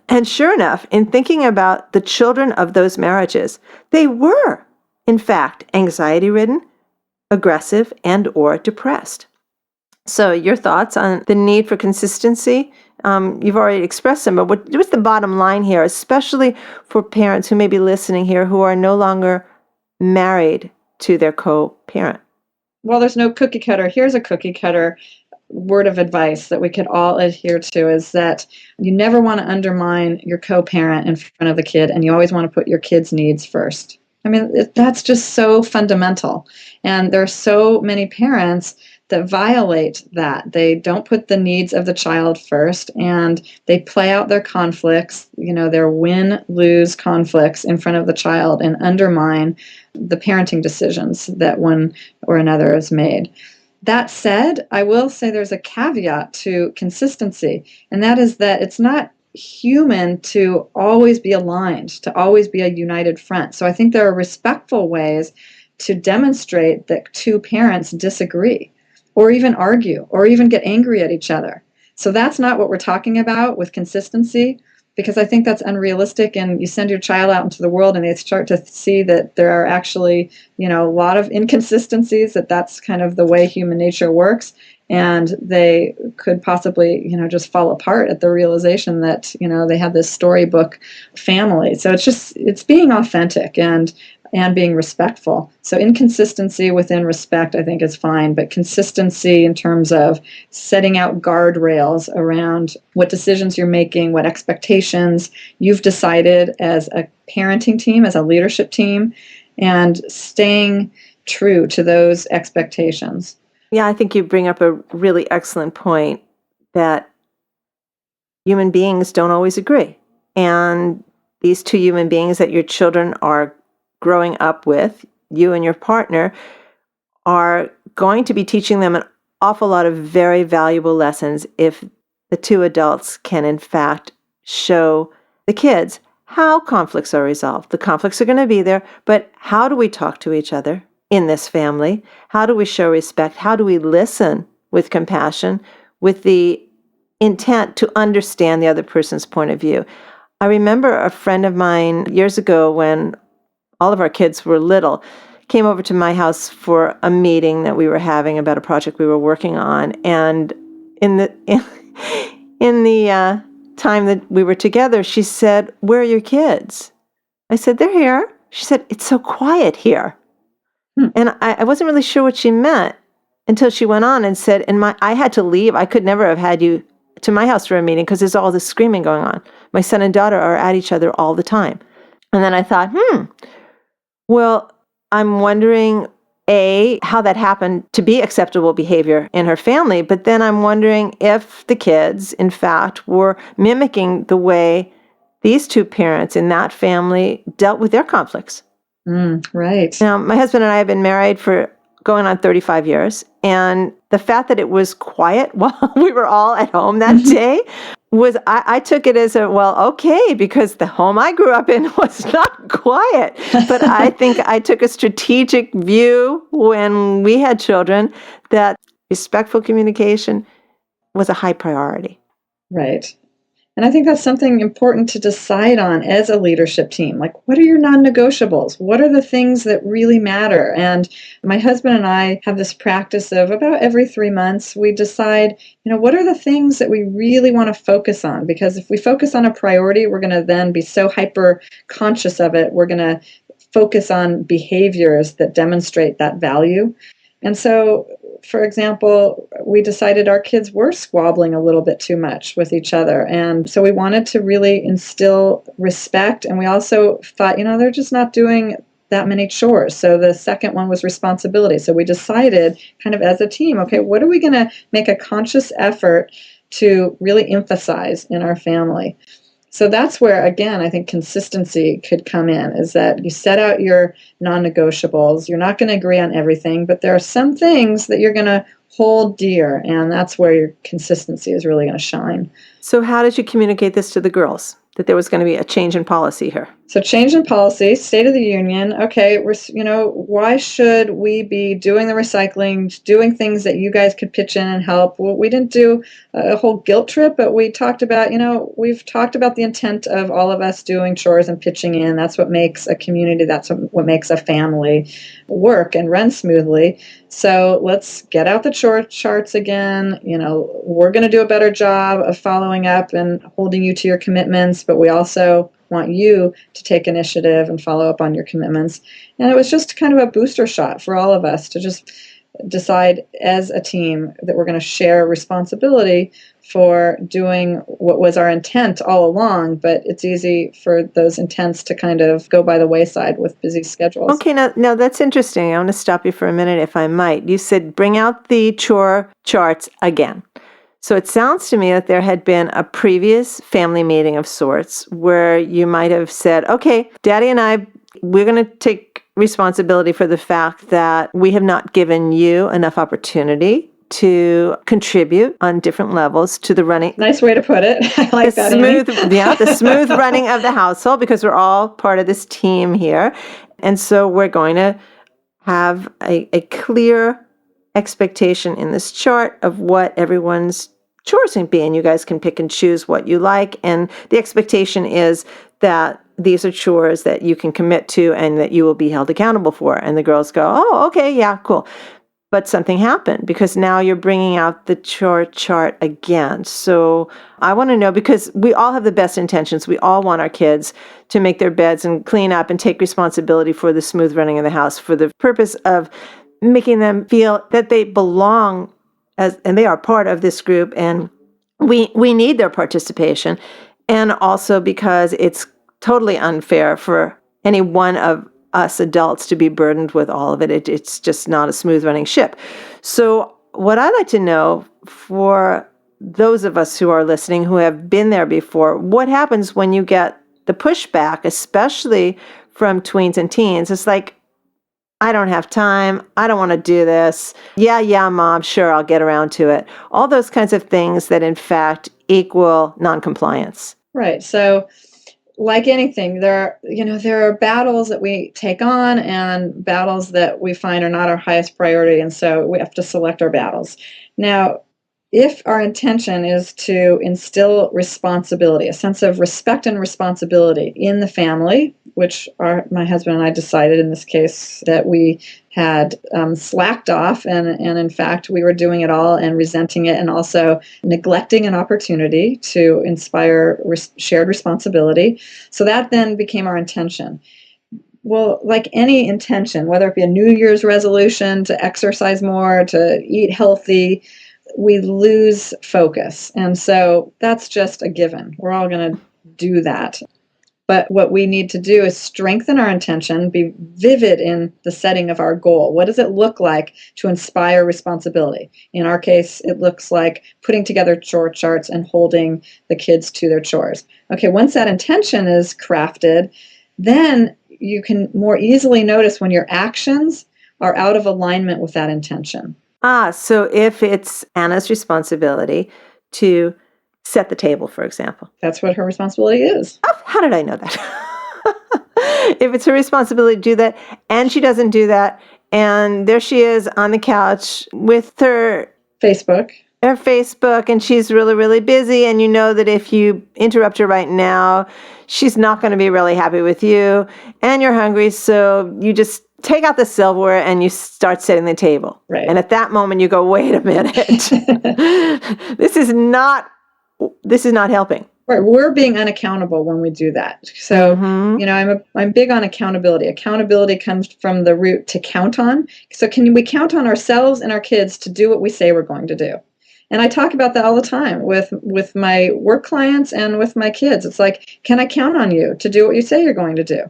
And sure enough, in thinking about the children of those marriages, they were, in fact, anxiety-ridden, aggressive, and or depressed. So your thoughts on the need for consistency? You've already expressed them, but what's the bottom line here, especially for parents who may be listening here who are no longer married to their co-parent? Well, there's no cookie cutter. Here's a cookie cutter word of advice that we could all adhere to, is that you never want to undermine your co-parent in front of the kid, and you always want to put your kid's needs first. I mean, that's just so fundamental. And there are so many parents that violate that. They don't put the needs of the child first, and they play out their conflicts, their win-lose conflicts in front of the child, and undermine the parenting decisions that one or another has made. That said, I will say there's a caveat to consistency, and that is that it's not human to always be aligned, to always be a united front. So I think there are respectful ways to demonstrate that two parents disagree, or even argue, or even get angry at each other. So that's not what we're talking about with consistency, because I think that's unrealistic, and you send your child out into the world and they start to see that there are actually, a lot of inconsistencies, that's kind of the way human nature works, and they could possibly, just fall apart at the realization that, they have this storybook family. So it's being authentic and being respectful. So inconsistency within respect, I think, is fine, but consistency in terms of setting out guardrails around what decisions you're making, what expectations you've decided as a parenting team, as a leadership team, and staying true to those expectations. Yeah, I think you bring up a really excellent point that human beings don't always agree. And these two human beings that your children are growing up with, you and your partner, are going to be teaching them an awful lot of very valuable lessons if the two adults can, in fact, show the kids how conflicts are resolved. The conflicts are going to be there, but how do we talk to each other in this family? How do we show respect? How do we listen with compassion, with the intent to understand the other person's point of view? I remember a friend of mine years ago, when all of our kids were little, came over to my house for a meeting that we were having about a project we were working on. And in the time that we were together, she said, "Where are your kids?" I said, "They're here." She said, "It's so quiet here." And I wasn't really sure what she meant until she went on and said, I had to leave. I could never have had you to my house for a meeting because there's all this screaming going on. My son and daughter are at each other all the time. And then I thought, well, I'm wondering, A, how that happened to be acceptable behavior in her family, but then I'm wondering if the kids, in fact, were mimicking the way these two parents in that family dealt with their conflicts. Right. Now, my husband and I have been married for going on 35 years, and the fact that it was quiet while we were all at home that day was, I took it as okay, because the home I grew up in was not quiet. But I think I took a strategic view when we had children that respectful communication was a high priority. Right. And I think that's something important to decide on as a leadership team. Like, what are your non-negotiables? What are the things that really matter? And my husband and I have this practice of about every 3 months, we decide, what are the things that we really want to focus on? Because if we focus on a priority, we're going to then be so hyper conscious of it. We're going to focus on behaviors that demonstrate that value. And so, for example, we decided our kids were squabbling a little bit too much with each other. And so we wanted to really instill respect. And we also thought, they're just not doing that many chores. So the second one was responsibility. So we decided kind of as a team, okay, what are we going to make a conscious effort to really emphasize in our family? So that's where, again, I think consistency could come in, is that you set out your non-negotiables. You're not going to agree on everything, but there are some things that you're going to hold dear, and that's where your consistency is really going to shine. So how did you communicate this to the girls, that there was going to be a change in policy here? So change in policy, State of the Union. Okay, why should we be doing the recycling, doing things that you guys could pitch in and help? Well, we didn't do a whole guilt trip, but we talked about, we've talked about the intent of all of us doing chores and pitching in. That's what makes a community. That's what makes a family work and run smoothly. So let's get out the chore charts again. We're going to do a better job of following up and holding you to your commitments, but we also want you to take initiative and follow up on your commitments. And it was just kind of a booster shot for all of us to just decide as a team that we're going to share responsibility for doing what was our intent all along, but it's easy for those intents to kind of go by the wayside with busy schedules. Okay, now that's interesting. I want to stop you for a minute, if I might. You said bring out the chore charts again. So it sounds to me that there had been a previous family meeting of sorts where you might have said, okay, Daddy and I, we're going to take responsibility for the fact that we have not given you enough opportunity to contribute on different levels to the running. Nice way to put it. I like that. The smooth running of the household, because we're all part of this team here. And so we're going to have a clear expectation in this chart of what everyone's chores can be, and you guys can pick and choose what you like. And the expectation is that these are chores that you can commit to and that you will be held accountable for. And the girls go, oh, okay, yeah, cool. But something happened because now you're bringing out the chore chart again. So I want to know, because we all have the best intentions. We all want our kids to make their beds and clean up and take responsibility for the smooth running of the house for the purpose of making them feel that they belong and they are part of this group, and we need their participation. And also because it's totally unfair for any one of us adults to be burdened with all of it. It's just not a smooth running ship. So what I'd like to know, for those of us who are listening who have been there before, what happens when you get the pushback, especially from tweens and teens? It's like, I don't have time. I don't want to do this. Yeah, Mom, sure, I'll get around to it. All those kinds of things that in fact equal noncompliance. Right. So like anything, there are battles that we take on and battles that we find are not our highest priority. And so we have to select our battles. Now, if our intention is to instill responsibility, a sense of respect and responsibility in the family, which my husband and I decided in this case that we had slacked off, and in fact we were doing it all and resenting it and also neglecting an opportunity to inspire shared responsibility. So that then became our intention. Well, like any intention, whether it be a New Year's resolution to exercise more, to eat healthy, we lose focus. And so that's just a given. We're all going to do that. But what we need to do is strengthen our intention, be vivid in the setting of our goal. What does it look like to inspire responsibility? In our case, it looks like putting together chore charts and holding the kids to their chores. Okay, once that intention is crafted, then you can more easily notice when your actions are out of alignment with that intention. So if it's Anna's responsibility to set the table, for example. That's what her responsibility is. How did I know that? If it's her responsibility to do that, and she doesn't do that, and there she is on the couch with her Facebook, and she's really, really busy, and you know that if you interrupt her right now, she's not going to be really happy with you, and you're hungry, so you just take out the silverware and you start setting the table. Right. And at that moment you go, wait a minute. This is not helping. Right. We're being unaccountable when we do that. So, I'm big on accountability. Accountability comes from the root to count on. So can we count on ourselves and our kids to do what we say we're going to do? And I talk about that all the time with my work clients and with my kids. It's like, can I count on you to do what you say you're going to do?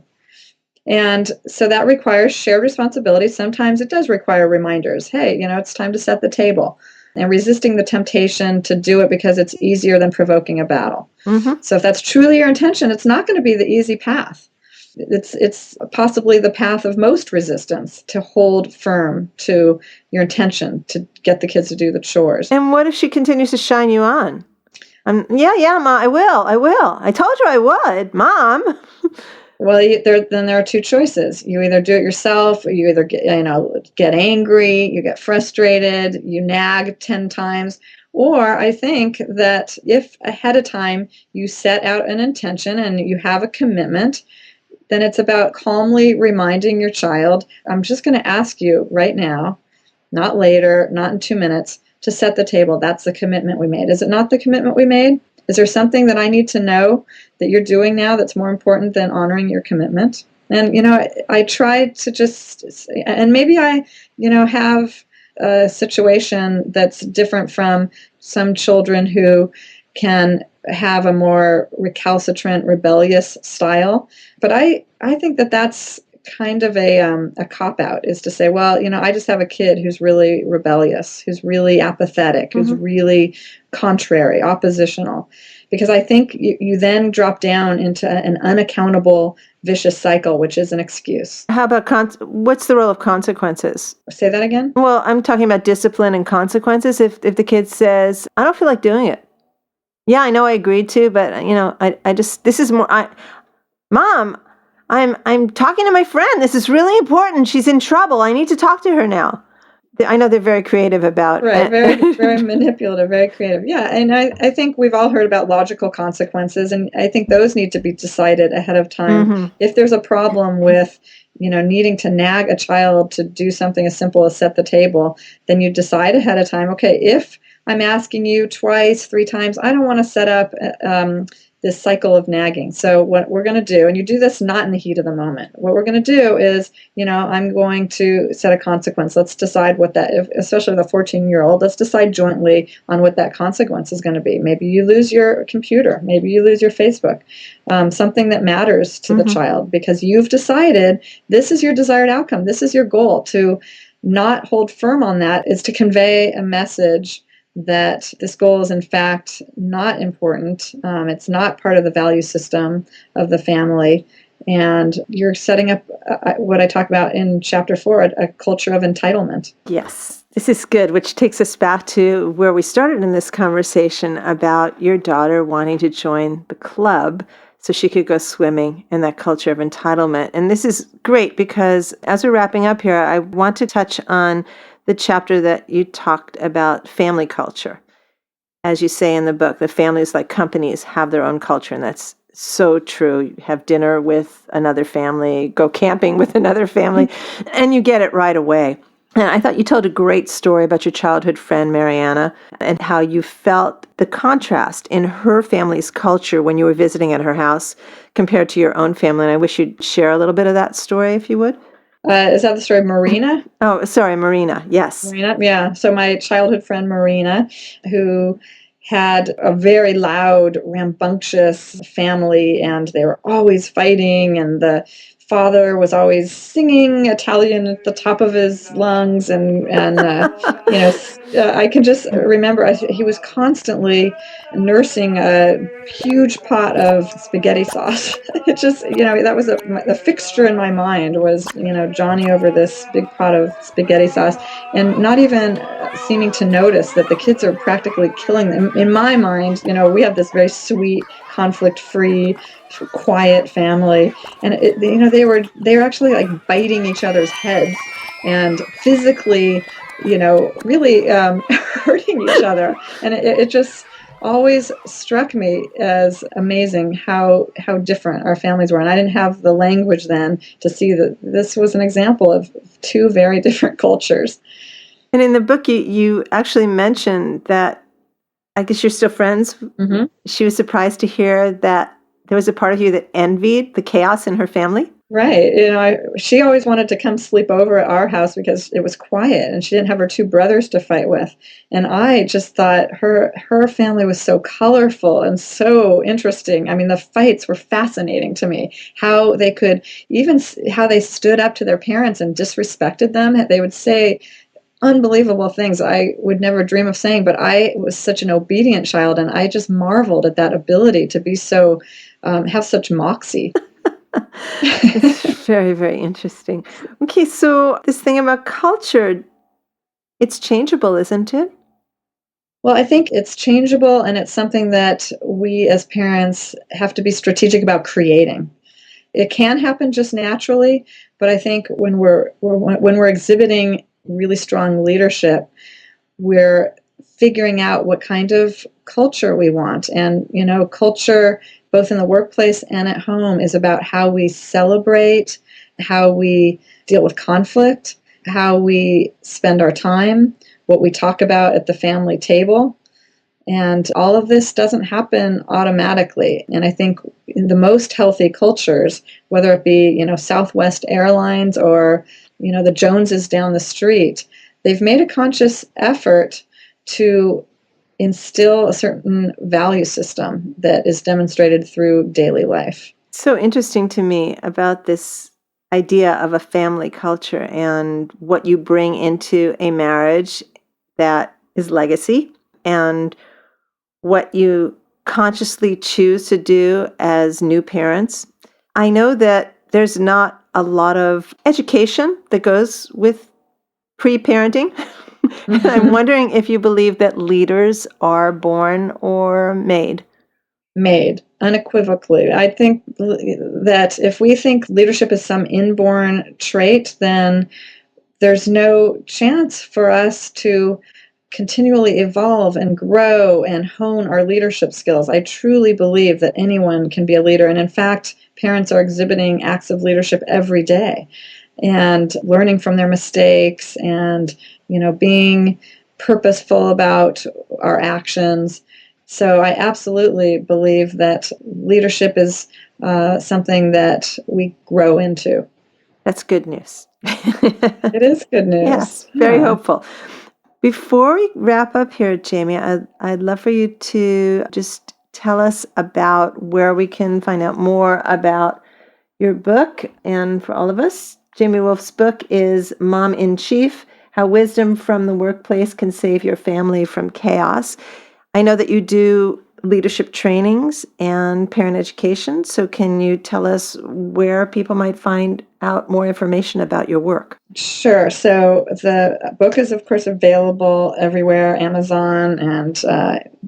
And so that requires shared responsibility. Sometimes it does require reminders. Hey, it's time to set the table, and resisting the temptation to do it because it's easier than provoking a battle. Mm-hmm. So if that's truly your intention, it's not going to be the easy path. It's possibly the path of most resistance to hold firm to your intention to get the kids to do the chores. And what if she continues to shine you on? Yeah, Mom, I will. I told you I would, Mom. Well, then there are two choices. You either do it yourself, or you either get angry, you get frustrated, you nag 10 times. Or I think that if ahead of time you set out an intention and you have a commitment, then it's about calmly reminding your child, I'm just going to ask you right now, not later, not in 2 minutes, to set the table. That's the commitment we made. Is it not the commitment we made? Is there something that I need to know that you're doing now that's more important than honoring your commitment? And, I try to just, and maybe I, have a situation that's different from some children who can have a more recalcitrant, rebellious style. But I think that that's kind of a cop-out, is to say, well, I just have a kid who's really rebellious, who's really apathetic, who's really contrary, oppositional. Because I think you then drop down into an unaccountable, vicious cycle, which is an excuse. How about what's the role of consequences? Say that again? Well, I'm talking about discipline and consequences. If the kid says, I don't feel like doing it. Yeah, I know I agreed to, but I just, this is more, Mom, I'm talking to my friend. This is really important. She's in trouble. I need to talk to her now. I know they're very creative about right, very very manipulative, very creative. Yeah, and I think we've all heard about logical consequences, and I think those need to be decided ahead of time. If there's a problem with needing to nag a child to do something as simple as set the table, then you decide ahead of time, okay, if I'm asking you twice, 3 times, I don't want to set up this cycle of nagging. So what we're going to do, and you do this not in the heat of the moment, what we're going to do is, I'm going to set a consequence. Let's decide what that, especially the 14-year-old, let's decide jointly on what that consequence is going to be. Maybe you lose your computer. Maybe you lose your Facebook. Something that matters to the child, because you've decided this is your desired outcome. This is your goal. To not hold firm on that is to convey a message that this goal is in fact not important. It's not part of the value system of the family. And you're setting up what I talk about in chapter 4, a culture of entitlement. Yes, this is good, which takes us back to where we started in this conversation about your daughter wanting to join the club so she could go swimming, in that culture of entitlement. And this is great because as we're wrapping up here, I want to touch on the chapter that you talked about family culture. As you say in the book, the families, like companies, have their own culture, and that's so true. You have dinner with another family, go camping with another family, and you get it right away. And I thought you told a great story about your childhood friend, Mariana, and how you felt the contrast in her family's culture when you were visiting at her house compared to your own family. And I wish you'd share a little bit of that story, if you would. Is that the story of Marina? Oh, sorry, Marina. Yes. Marina, yeah. So my childhood friend Marina, who had a very loud, rambunctious family, and they were always fighting, and the father was always singing Italian at the top of his lungs, and I can just remember he was constantly nursing a huge pot of spaghetti sauce. It just, that was the fixture in my mind was, Johnny over this big pot of spaghetti sauce, and not even seeming to notice that the kids are practically killing them. In my mind, we have this very sweet, conflict-free, quiet family, and they were actually like biting each other's heads and physically, really hurting each other, and it just always struck me as amazing how different our families were. And I didn't have the language then to see that this was an example of two very different cultures. And in the book, you actually mentioned that, I guess you're still friends. Mm-hmm. She was surprised to hear that there was a part of you that envied the chaos in her family. Right. She always wanted to come sleep over at our house because it was quiet and she didn't have her 2 brothers to fight with. And I just thought her family was so colorful and so interesting. I mean, the fights were fascinating to me. How they stood up to their parents and disrespected them. They would say unbelievable things I would never dream of saying, but I was such an obedient child, and I just marveled at that ability to be so, have such moxie. It's very, very interesting. Okay, so this thing about culture, it's changeable, isn't it? Well, I think it's changeable, and it's something that we as parents have to be strategic about creating. It can happen just naturally, but I think when we're exhibiting really strong leadership, we're figuring out what kind of culture we want. And, culture, both in the workplace and at home, is about how we celebrate, how we deal with conflict, how we spend our time, what we talk about at the family table. And all of this doesn't happen automatically. And I think in the most healthy cultures, whether it be, Southwest Airlines or, the Joneses down the street, they've made a conscious effort to instill a certain value system that is demonstrated through daily life. It's so interesting to me about this idea of a family culture and what you bring into a marriage that is legacy, and what you consciously choose to do as new parents. I know that there's not a lot of education that goes with pre-parenting. And I'm wondering if you believe that leaders are born or made. Made, unequivocally. I think that if we think leadership is some inborn trait, then there's no chance for us to continually evolve and grow and hone our leadership skills. I truly believe that anyone can be a leader. And in fact, parents are exhibiting acts of leadership every day and learning from their mistakes and, being purposeful about our actions. So I absolutely believe that leadership is something that we grow into. That's good news. It is good news. Yes, very hopeful. Before we wrap up here, Jamie, I'd love for you to just tell us about where we can find out more about your book. And for all of us, Jamie Woolf's book is Mom in Chief: How Wisdom from the Workplace Can Save Your Family from Chaos. I know that you do leadership trainings and parent education. So can you tell us where people might find out more information about your work? Sure. So the book is, of course, available everywhere, Amazon and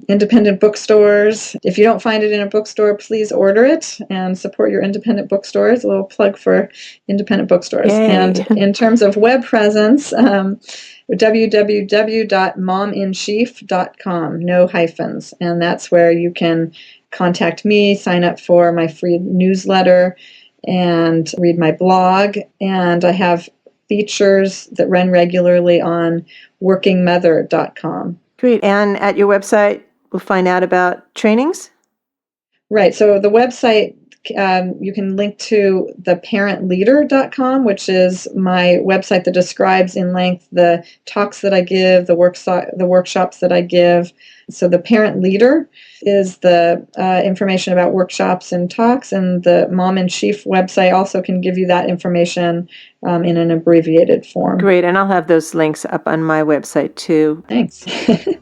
independent bookstores. If you don't find it in a bookstore, please order it and support your independent bookstores. A little plug for independent bookstores. Yay. And in terms of web presence, www.mominchief.com, no hyphens. And that's where you can contact me, sign up for my free newsletter, and read my blog. And I have features that run regularly on workingmother.com. Great. And at your website, we'll find out about trainings? Right. So the website, you can link to theparentleader.com, which is my website that describes in length the talks that I give, the workshops that I give. So the Parent Leader is the information about workshops and talks, and the Mom in Chief website also can give you that information in an abbreviated form. Great, and I'll have those links up on my website too. Thanks.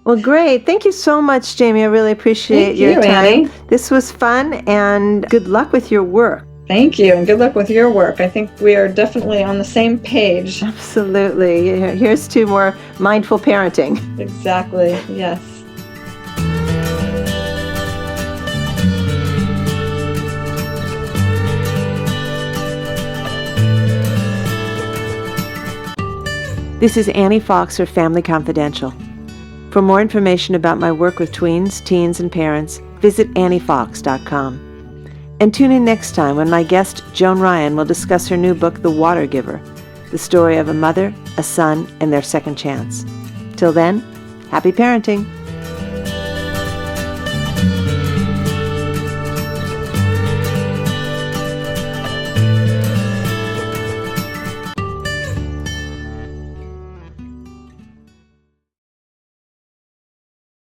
Well, great. Thank you so much, Jamie. I really appreciate your time. Annie. This was fun, and good luck with your work. Thank you, and good luck with your work. I think we are definitely on the same page. Absolutely. Here's to more mindful parenting. Exactly, yes. This is Annie Fox for Family Confidential. For more information about my work with tweens, teens, and parents, visit anniefox.com. And tune in next time when my guest, Joan Ryan, will discuss her new book, The Water Giver, the story of a mother, a son, and their second chance. Till then, happy parenting.